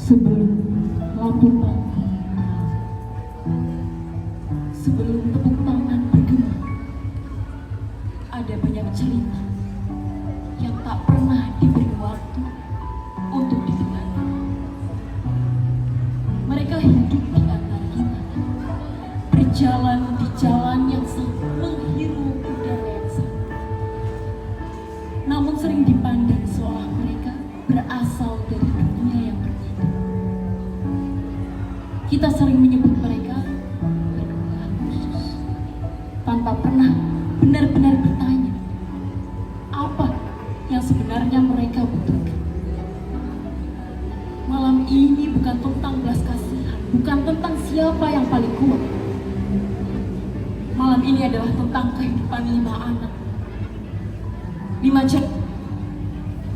Sebelum lampu mati, sebelum tepuk tangan bergema, ada banyak cerita yang tak pernah diberi waktu untuk didengar. Mereka hidup di antara kita, berjalan di jalan yang sama, menghirup udara yang sama. Namun sering dipandang seolah mereka berasal dari dunia yang berbeda. Kita sering menyebut mereka berkebutuhan khusus, tanpa pernah benar-benar bertanya apa yang sebenarnya mereka butuhkan. Malam ini bukan tentang belas kasihan, bukan tentang siapa yang paling kuat. Malam ini adalah tentang kehidupan 5 anak, 5 cewek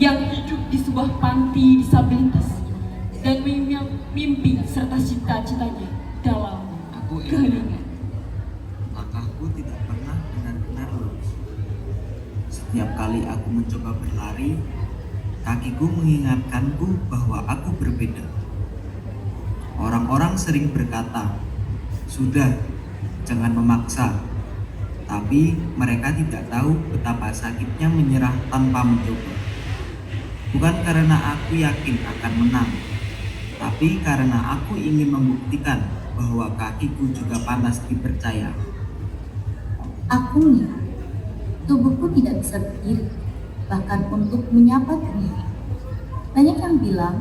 yang hidup di sebuah panti disabilitas dan mimpi serta cita-citanya dalam keheningan. Langkahku tidak pernah benar-benar lurus. Setiap kali aku mencoba berlari, kakiku mengingatkanku bahwa aku berbeda. Orang-orang sering berkata, "Sudah, jangan memaksa." Tapi mereka tidak tahu betapa sakitnya menyerah tanpa mencoba. Bukan karena aku yakin akan menang, tapi karena aku ingin membuktikan bahwa kakiku juga pantas dipercaya. Aku melihat tubuhku tidak bisa berdiri, bahkan untuk menyapa dunia. Banyak yang bilang,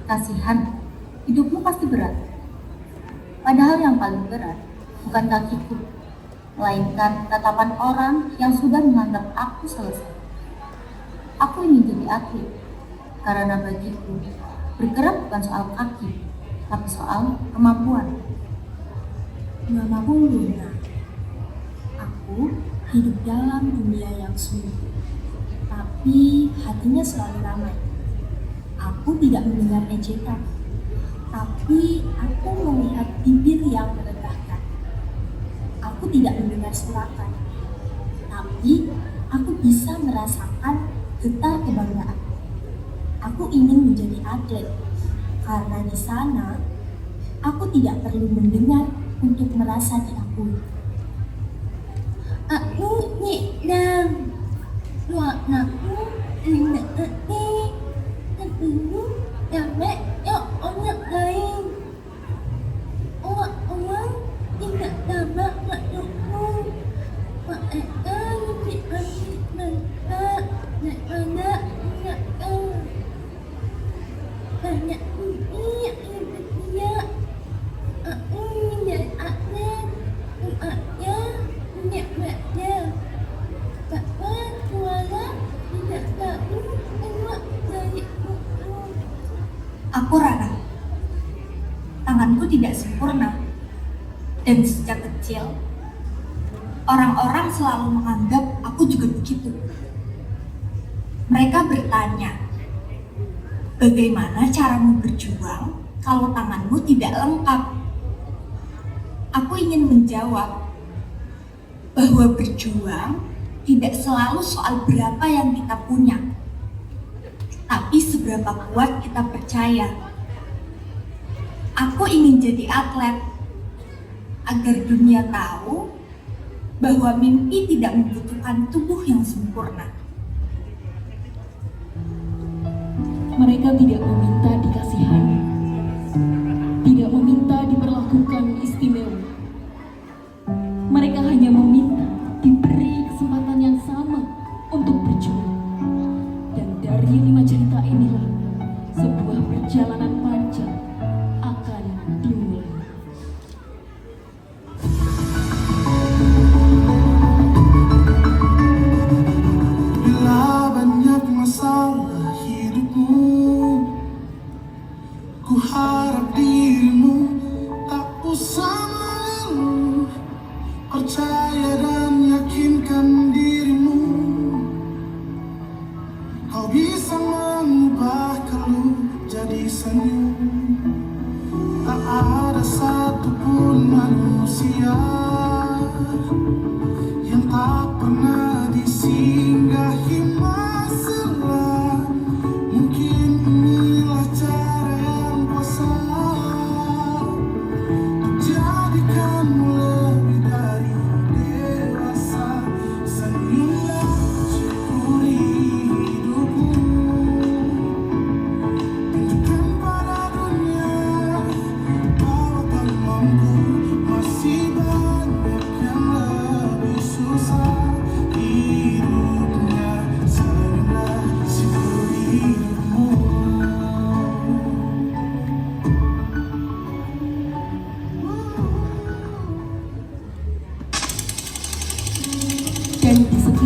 kasihan, hidupmu pasti berat. Padahal yang paling berat bukan kakiku, melainkan tatapan orang yang sudah menganggap aku selesai. Aku ingin jadi atlet, karena bagiku, bergerak bukan soal kaki, tapi soal kemampuan. Namaku Luna. Aku hidup dalam dunia yang sunyi, tapi hatinya selalu ramai. Aku tidak mendengar ejekan, tapi aku melihat bibir yang merendahkan. Aku tidak mendengar surakan, tapi aku bisa merasakan getar kebanggaan. Aku ingin menjadi atlet, karena di sana aku tidak perlu mendengar untuk merasa diakui. Aku nyidam, warnaku indah ini, tentunya damai yang orang lain. Orang-orang tidak dapat makhlukku, mereka lebih asik mereka daripada ingatkan. Banyak bumi yang bersedia. Aku menjadi atlet, umatnya menikmatnya. Bahwa suara tidak tahu keluar dari buku. Aku Rara. Tanganku tidak sempurna. Dan sejak kecil, orang-orang selalu menganggap aku juga begitu. Mereka bertanya, bagaimana caramu berjuang kalau tanganmu tidak lengkap? Aku ingin menjawab bahwa berjuang tidak selalu soal berapa yang kita punya, tapi seberapa kuat kita percaya. Aku ingin jadi atlet agar dunia tahu bahwa mimpi tidak membutuhkan tubuh yang sempurna. Mereka tidak meminta dikasihani, tidak meminta diperlakukan istimewa. Mereka hanya meminta diberi kesempatan yang sama untuk berjuang. Dan dari 5 cerita inilah sebuah perjalanan panjang akan dimulai. Bila banyak masalah hidupmu, ku harap dirimu tak usah mengeluh. Percaya dan yakinkan dirimu, kau bisa mengubah keluh jadi senyum. Tak ada satupun manusia yang tak pernah disinggahi masalah. Mungkin inilah cara yang pas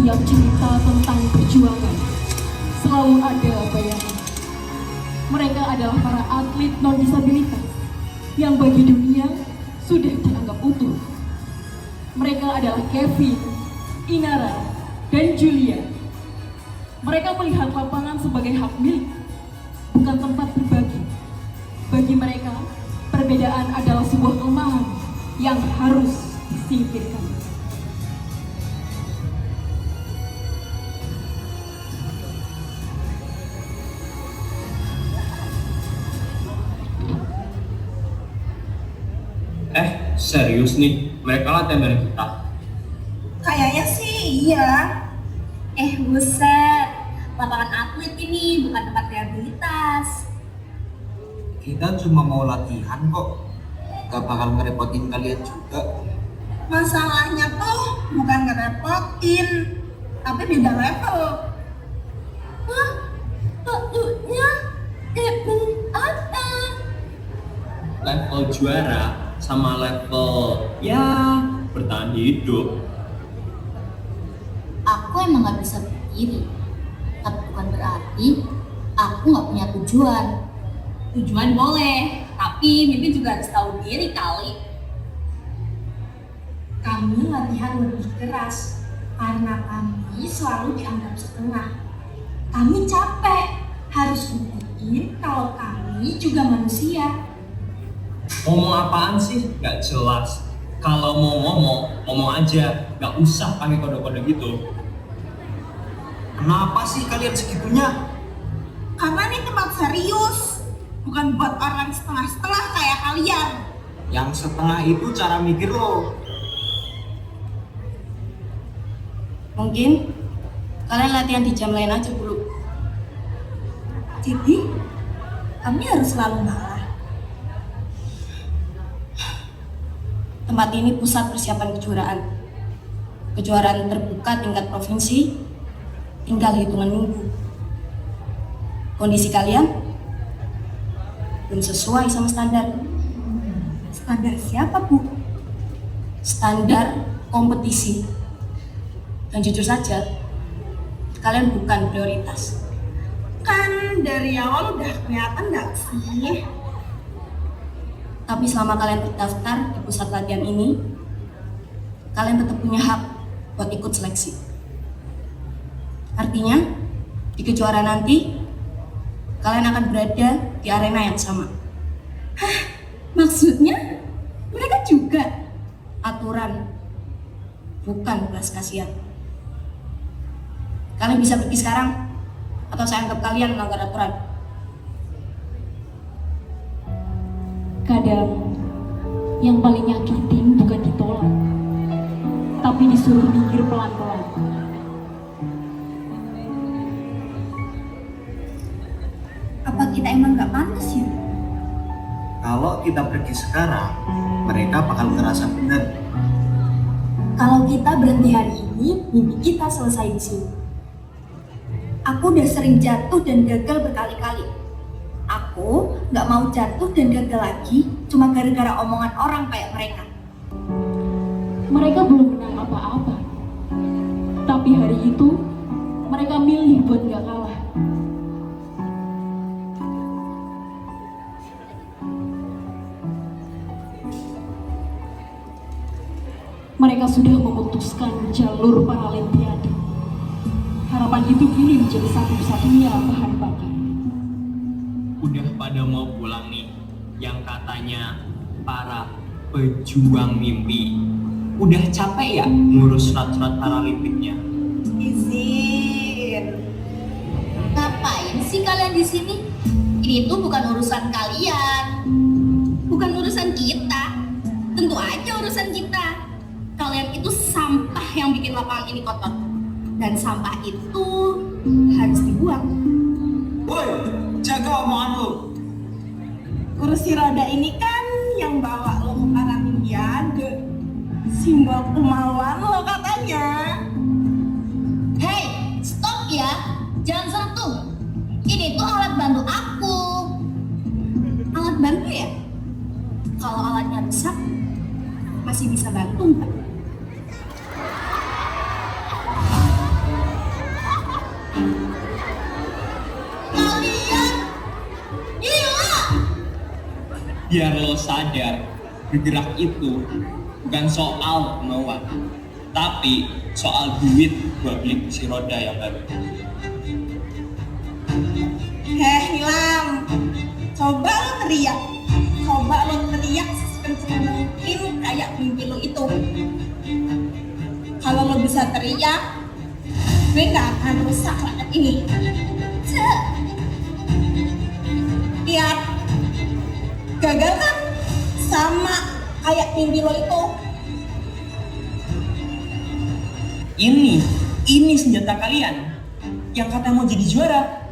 setiap cerita tentang perjuangan selalu ada bayangan. Mereka adalah para atlet non-disabilitas yang bagi dunia sudah dianggap utuh. Mereka adalah Kevin, Inara, dan Julia. Mereka melihat lapangan sebagai hak milik, bukan tempat berbagi. Bagi mereka, perbedaan adalah sebuah kelemahan yang harus disingkirkan. Serius nih, mereka latihan bareng kita. Kayaknya sih iya. Buset, lapangan atlet ini bukan tempat rehabilitas. Kita cuma mau latihan kok. Gak bakal ngerepotin kalian juga. Masalahnya tuh bukan ngerepotin, tapi beda level. Hah? Maksudnya level apa? Level juara sama level ya bertahan hidup. Aku emang gak bisa berdiri, tapi bukan berarti aku gak punya tujuan. Tujuan boleh, tapi mimpi juga harus tahu diri kali. Kami latihan lebih keras karena kami selalu dianggap setengah. Kami capek, harus buktiin kalau kami juga manusia. Ngomong apaan sih? Gak jelas. Kalau mau ngomong aja. Gak usah pakai kode-kode gitu. Kenapa sih kalian segitunya? Karena ini tempat serius, bukan buat orang setengah-setengah kayak kalian. Yang setengah itu cara mikir lo. Mungkin kalian latihan di jam lain aja dulu. Jadi, kami harus selalu ngalah. Tempat ini pusat persiapan kejuaraan. Kejuaraan terbuka tingkat provinsi, tinggal hitungan minggu. Kondisi kalian belum sesuai sama standar. Standar siapa, Bu? Standar kompetisi. Dan jujur saja, kalian bukan prioritas. Kan dari awal udah kelihatan gak sih? Tapi selama kalian terdaftar di pusat latihan ini, kalian tetap punya hak buat ikut seleksi. Artinya, di kejuaraan nanti, kalian akan berada di arena yang sama. Hah? Maksudnya? Mereka juga? Aturan, bukan belas kasihan. Kalian bisa pergi sekarang, atau saya anggap kalian melanggar aturan. Kadang, yang paling nyakitin bukan ditolak, tapi disuruh mikir pelan-pelan. Apa kita emang gak pantas ya? Kalau kita pergi sekarang, mereka bakal ngerasa benar. Kalau kita berhenti hari ini, mimpi kita selesai di sini. Aku udah sering jatuh dan gagal berkali-kali. Aku gak mau jatuh dan gagal lagi cuma gara-gara omongan orang kayak mereka. Mereka belum menang apa-apa, tapi hari itu mereka milih buat gak kalah. Mereka sudah memutuskan jalur Paralimpiade. Harapan itu kini menjadi satu-satunya bahan bakar. Udah pada mau pulang nih, yang katanya para pejuang mimpi. Udah capek ya ngurus surat-surat paralimpiknya? Izin. Ngapain sih kalian di sini? Ini tuh bukan urusan kalian. Bukan urusan kita. Tentu aja urusan kita. Kalian itu sampah yang bikin lapangan ini kotor. Dan sampah itu harus dibuang. Woi, jaga omongan lo. Kursi roda ini kan yang bawa lo ke Paralimpiade. Simbol kemaluan lo katanya. Hei, stop ya. Jangan sentuh. Ini tuh alat bantu aku. Alat bantu ya? Kalau alatnya rusak, masih bisa bantu nggak? Biar lo sadar, bergerak itu bukan soal kemauan, tapi soal duit buat beli kursi roda yang baru. Nilam, coba lo teriak sekencang mungkin kayak mimpi lo itu. Kalau lo bisa teriak, gue gak akan rusak rakyat ini. Cek. Lihat, gagal kan? Sama kayak mimpi lo itu. Ini senjata kalian yang katanya mau jadi juara.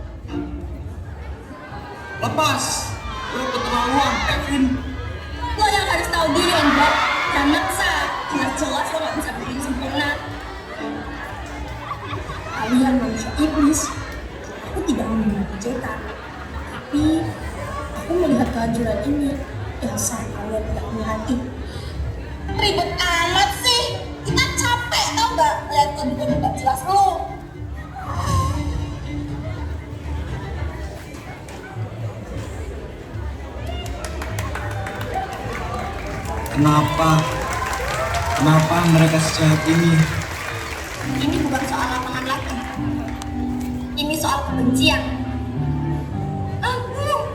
Lepas! Lo keterlaluan, Kevin. Lo yang harus tahu diri, Bob. Dan maksa, jelas-jelas lo gak bisa bikin sempurna. Kalian manusia iblis. Aku tidak memiliki cetak, tapi aku melihat kehancuran ini. Dasar kalian tidak punya hati. Ribet amat sih. Kita capek tau gak lihat kode-kode gak jelas lo. Kenapa mereka sejahat ini? Ini bukan soal lapangan lagi. Ini soal kebencian. Aku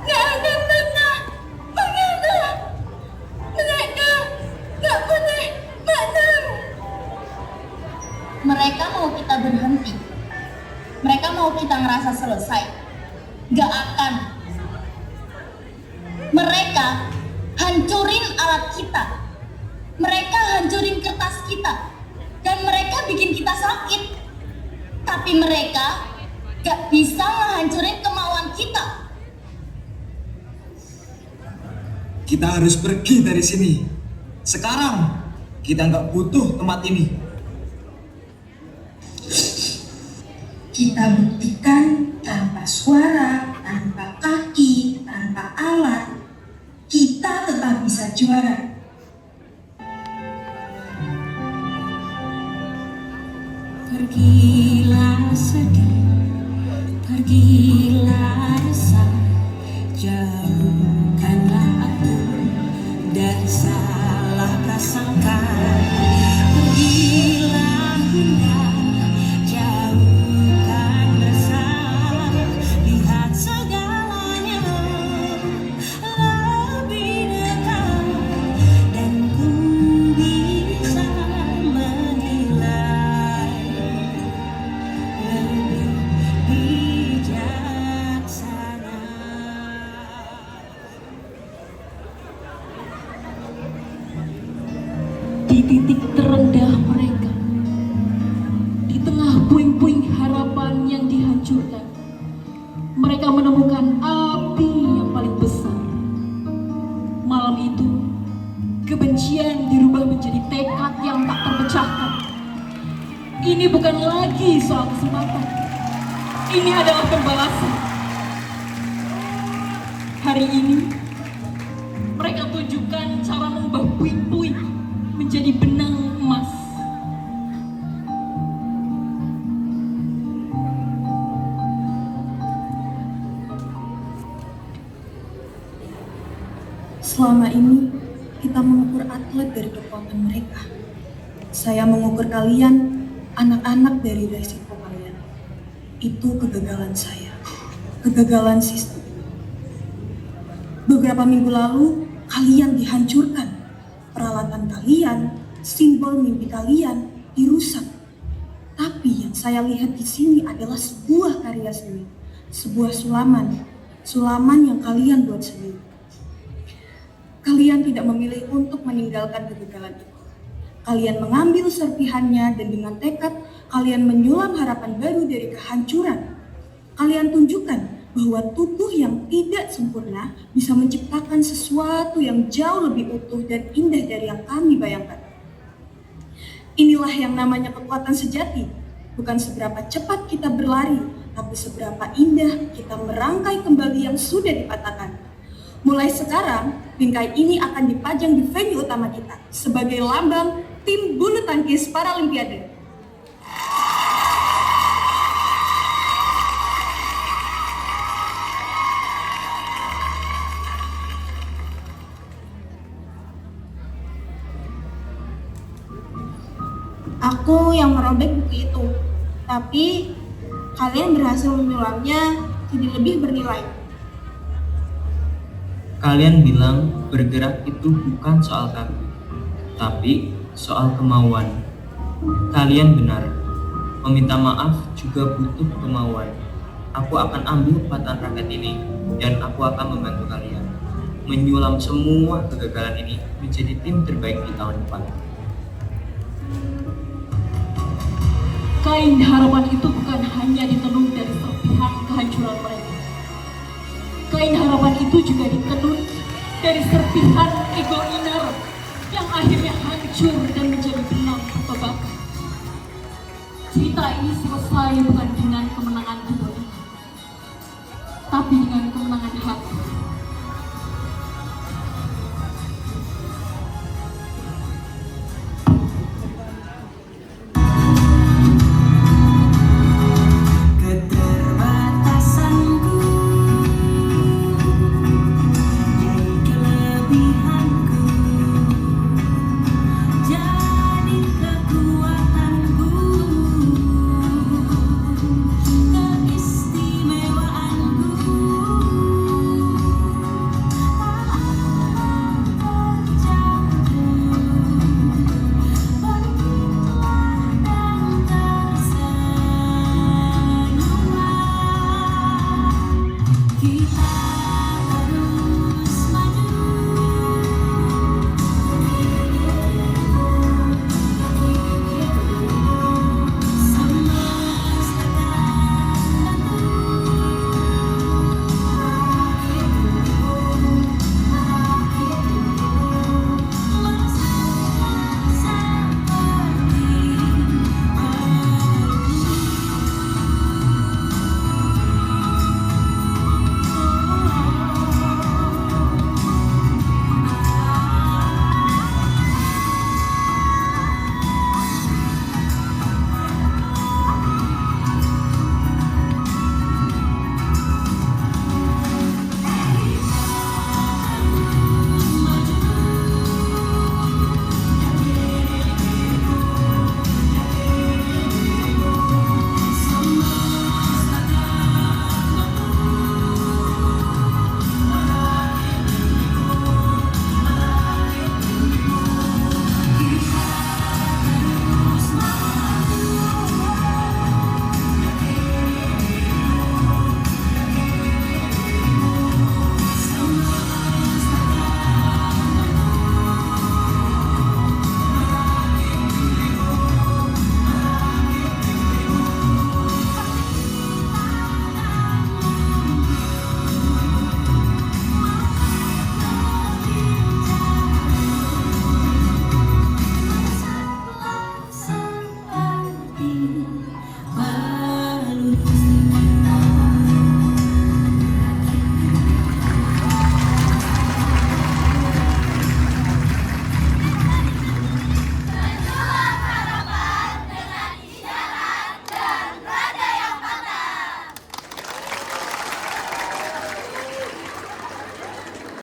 gak akan pernah mengalah. Mereka gak boleh menang. Mereka mau kita berhenti. Mereka mau kita ngerasa selesai. Gak akan. Mereka hancurin alat kita. Mereka hancurin kertas kita. Dan mereka bikin kita sakit. Tapi mereka gak bisa ngehancurin kemauan kita. Kita harus pergi dari sini. Sekarang kita nggak butuh tempat ini. Kita buktikan tanpa suara, tanpa kaki, tanpa alat, kita tetap bisa juara. Pergilah sedih, pergilah resah, jauhkanlah aku dari salah prasangka. Pergilah indah, jauhkan resah, lihat segalanya lebih dekat, dan ku bisa menilai lebih bijaksana. Di titik terendah mereka, di tengah puing-puing harapan yang dihancurkan, mereka menemukan api yang paling besar. Malam itu, kebencian dirubah menjadi tekad yang tak terpecahkan. Ini bukan lagi soal kesempatan. Ini adalah pembalasan. Hari ini, mereka tunjukkan cara mengubah puing-puing menjadi benang emas. Selama ini, kita mengukur atlet dari kekuatan mereka. Saya mengukur kalian, anak-anak dari resiko kalian. Itu kegagalan saya. Kegagalan sistem. Beberapa minggu lalu, kalian dihancurkan. Peralatan kalian, simbol mimpi kalian dirusak. Tapi yang saya lihat di sini adalah sebuah karya seni. Sebuah sulaman. Sulaman yang kalian buat sendiri. Kalian tidak memilih untuk meninggalkan kegagalan itu. Kalian mengambil serpihannya dan dengan tekad kalian menyulam harapan baru dari kehancuran. Kalian tunjukkan bahwa tubuh yang tidak sempurna bisa menciptakan sesuatu yang jauh lebih utuh dan indah dari yang kami bayangkan. Inilah yang namanya kekuatan sejati. Bukan seberapa cepat kita berlari, tapi seberapa indah kita merangkai kembali yang sudah dipatahkan. Mulai sekarang, bingkai ini akan dipajang di venue utama kita sebagai lambang tim bulu tangkis Paralimpiade. Aku yang merobek buku itu, tapi kalian berhasil menyulamnya jadi lebih bernilai. Kalian bilang bergerak itu bukan soal kaki, tapi soal kemauan. Kalian benar. Meminta maaf juga butuh kemauan. Aku akan ambil patahan raket ini dan aku akan membantu kalian menyulam semua kegagalan ini menjadi tim terbaik di tahun depan. Kain harapan itu bukan hanya ditenun dari serpihan kehancuran mereka. Kain harapan itu juga ditenun dari serpihan ego inner yang akhirnya hancur dan menjadi benang pertobakan. Cerita ini selesai bukan dengan kemenangan kedua, tapi dengan